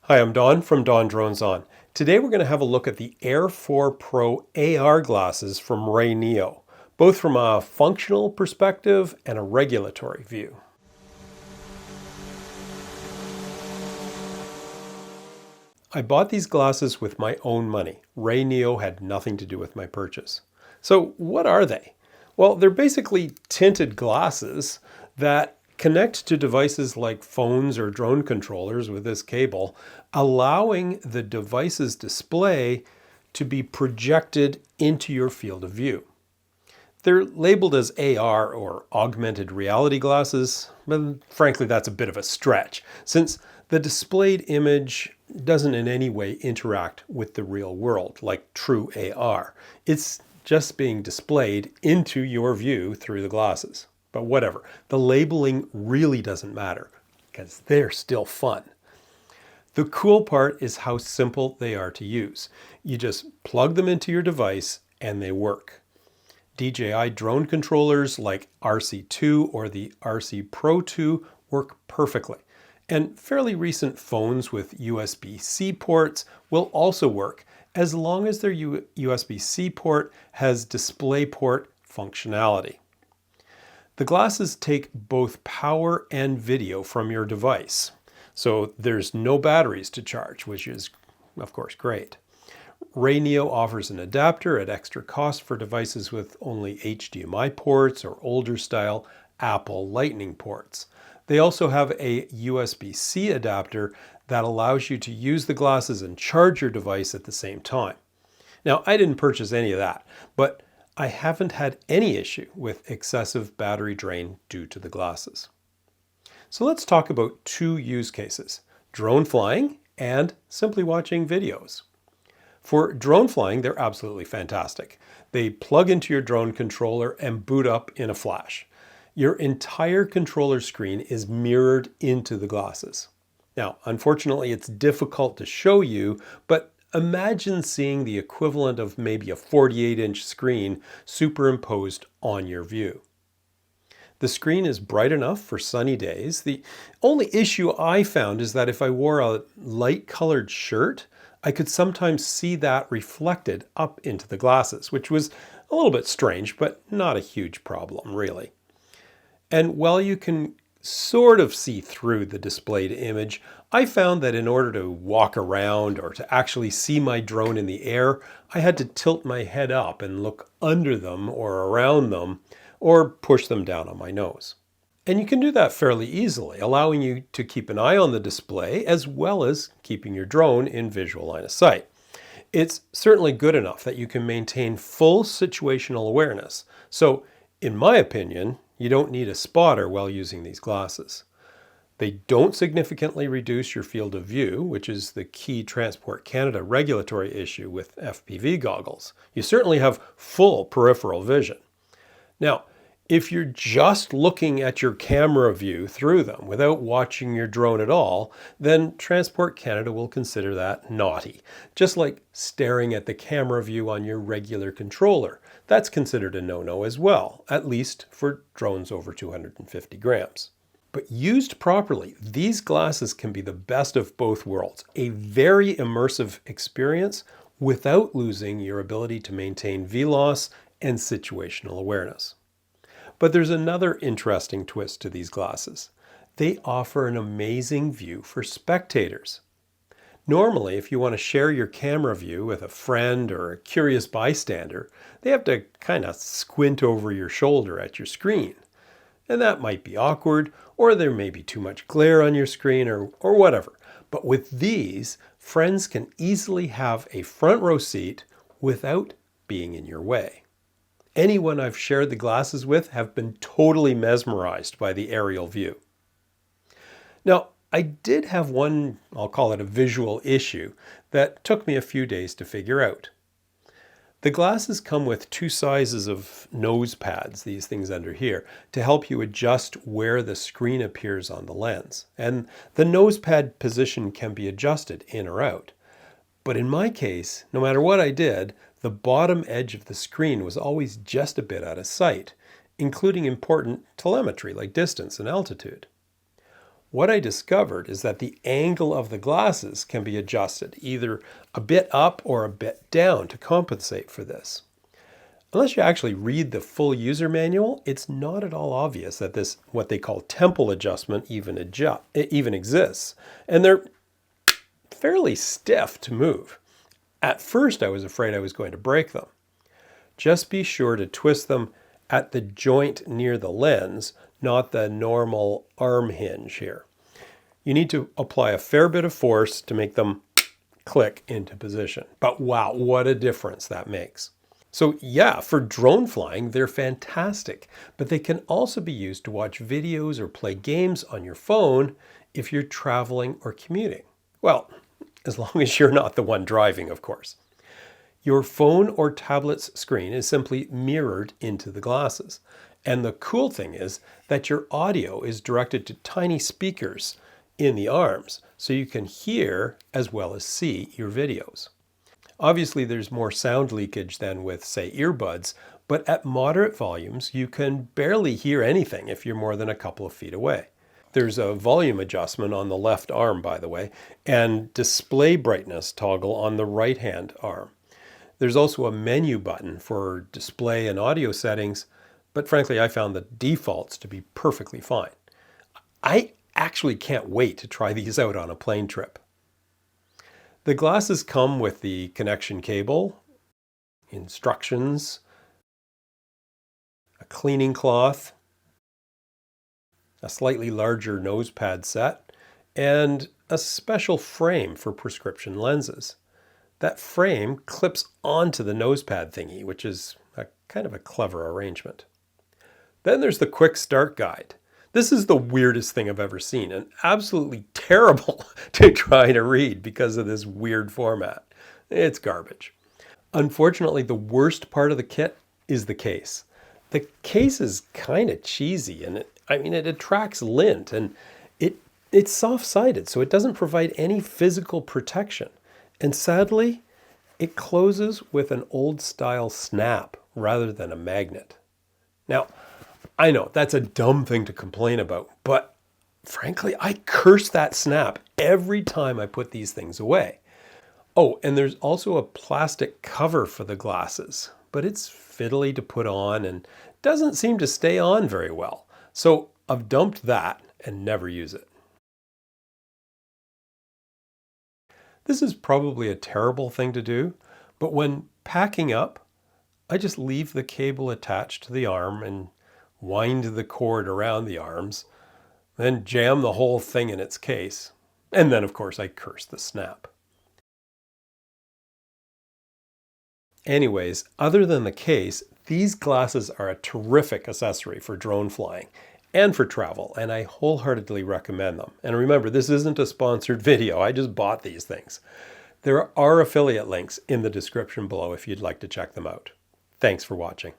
Hi, I'm Don from DonDronesOn. Today we're going to have a look at the Air 4 Pro AR glasses from RayNeo, both from a functional perspective and a regulatory view. I bought these glasses with my own money. RayNeo had nothing to do with my purchase. So what are they? Well, they're basically tinted glasses that connect to devices like phones or drone controllers with this cable, allowing the device's display to be projected into your field of view. They're labeled as AR or augmented reality glasses, but frankly that's a bit of a stretch, since the displayed image doesn't in any way interact with the real world like true AR. It's just being displayed into your view through the glasses. But whatever, the labeling really doesn't matter because they're still fun. The cool part is how simple they are to use. You just plug them into your device and they work. DJI drone controllers like RC2 or the RC Pro 2 work perfectly. And fairly recent phones with USB-C ports will also work as long as their USB-C port has DisplayPort functionality. The glasses take both power and video from your device, so there's no batteries to charge, which is, of course, great. RayNeo offers an adapter at extra cost for devices with only HDMI ports or older style Apple Lightning ports. They also have a USB-C adapter that allows you to use the glasses and charge your device at the same time. Now, I didn't purchase any of that, but I haven't had any issue with excessive battery drain due to the glasses. So let's talk about two use cases: drone flying and simply watching videos. For drone flying, they're absolutely fantastic. They plug into your drone controller and boot up in a flash. Your entire controller screen is mirrored into the glasses. Now, unfortunately, it's difficult to show you, but imagine seeing the equivalent of maybe a 48-inch screen superimposed on your view. The screen is bright enough for sunny days. The only issue I found is that if I wore a light-colored shirt, I could sometimes see that reflected up into the glasses, which was a little bit strange, but not a huge problem, really. And while you can sort of see through the displayed image, I found that in order to walk around or to actually see my drone in the air, I had to tilt my head up and look under them or around them or push them down on my nose. And you can do that fairly easily, allowing you to keep an eye on the display as well as keeping your drone in visual line of sight. It's certainly good enough that you can maintain full situational awareness. So, in my opinion, you don't need a spotter while using these glasses. They don't significantly reduce your field of view, which is the key Transport Canada regulatory issue with FPV goggles. You certainly have full peripheral vision. Now, if you're just looking at your camera view through them without watching your drone at all, then Transport Canada will consider that naughty. Just like staring at the camera view on your regular controller. That's considered a no-no as well, at least for drones over 250 grams. But used properly, these glasses can be the best of both worlds. A very immersive experience without losing your ability to maintain VLOS and situational awareness. But there's another interesting twist to these glasses. They offer an amazing view for spectators. Normally, if you want to share your camera view with a friend or a curious bystander, they have to kind of squint over your shoulder at your screen. And that might be awkward, or there may be too much glare on your screen, or whatever. But with these, friends can easily have a front row seat without being in your way. Anyone I've shared the glasses with have been totally mesmerized by the aerial view. Now, I did have one, I'll call it a visual issue, that took me a few days to figure out. The glasses come with two sizes of nose pads, these things under here, to help you adjust where the screen appears on the lens. And the nose pad position can be adjusted in or out. But in my case, no matter what I did, the bottom edge of the screen was always just a bit out of sight, including important telemetry like distance and altitude. what I discovered is that the angle of the glasses can be adjusted, either a bit up or a bit down to compensate for this. Unless you actually read the full user manual, it's not at all obvious that this, what they call temple adjustment, even exists. And they're fairly stiff to move. At first, I was afraid I was going to break them. Just be sure to twist them at the joint near the lens, not the normal arm hinge here. You need to apply a fair bit of force to make them click into position. But wow, what a difference that makes. So yeah, for drone flying, they're fantastic, but they can also be used to watch videos or play games on your phone if you're traveling or commuting. Well, as long as you're not the one driving, of course. Your phone or tablet's screen is simply mirrored into the glasses. And the cool thing is that your audio is directed to tiny speakers in the arms, so you can hear as well as see your videos. Obviously, there's more sound leakage than with, say, earbuds, but at moderate volumes, you can barely hear anything if you're more than a couple of feet away. There's a volume adjustment on the left arm, by the way, and display brightness toggle on the right-hand arm. There's also a menu button for display and audio settings, but frankly, I found the defaults to be perfectly fine. I actually can't wait to try these out on a plane trip. The glasses come with the connection cable, instructions, a cleaning cloth, a slightly larger nose pad set, and a special frame for prescription lenses. That frame clips onto the nose pad thingy, which is kind of a clever arrangement. Then there's the quick start guide. This is the weirdest thing I've ever seen and absolutely terrible to try to read because of this weird format. It's garbage. Unfortunately, the worst part of the kit is the case. The case is kind of cheesy and it attracts lint and it's soft-sided, so it doesn't provide any physical protection. And sadly, it closes with an old-style snap rather than a magnet. Now, I know that's a dumb thing to complain about, but frankly, I curse that snap every time I put these things away. Oh, and there's also a plastic cover for the glasses, but it's fiddly to put on and doesn't seem to stay on very well. So I've dumped that and never use it. This is probably a terrible thing to do, but when packing up, I just leave the cable attached to the arm and wind the cord around the arms, then jam the whole thing in its case. And then, of course, I curse the snap. Anyways, other than the case, these glasses are a terrific accessory for drone flying and for travel, and I wholeheartedly recommend them. And remember, this isn't a sponsored video. I just bought these things. There are affiliate links in the description below if you'd like to check them out. Thanks for watching.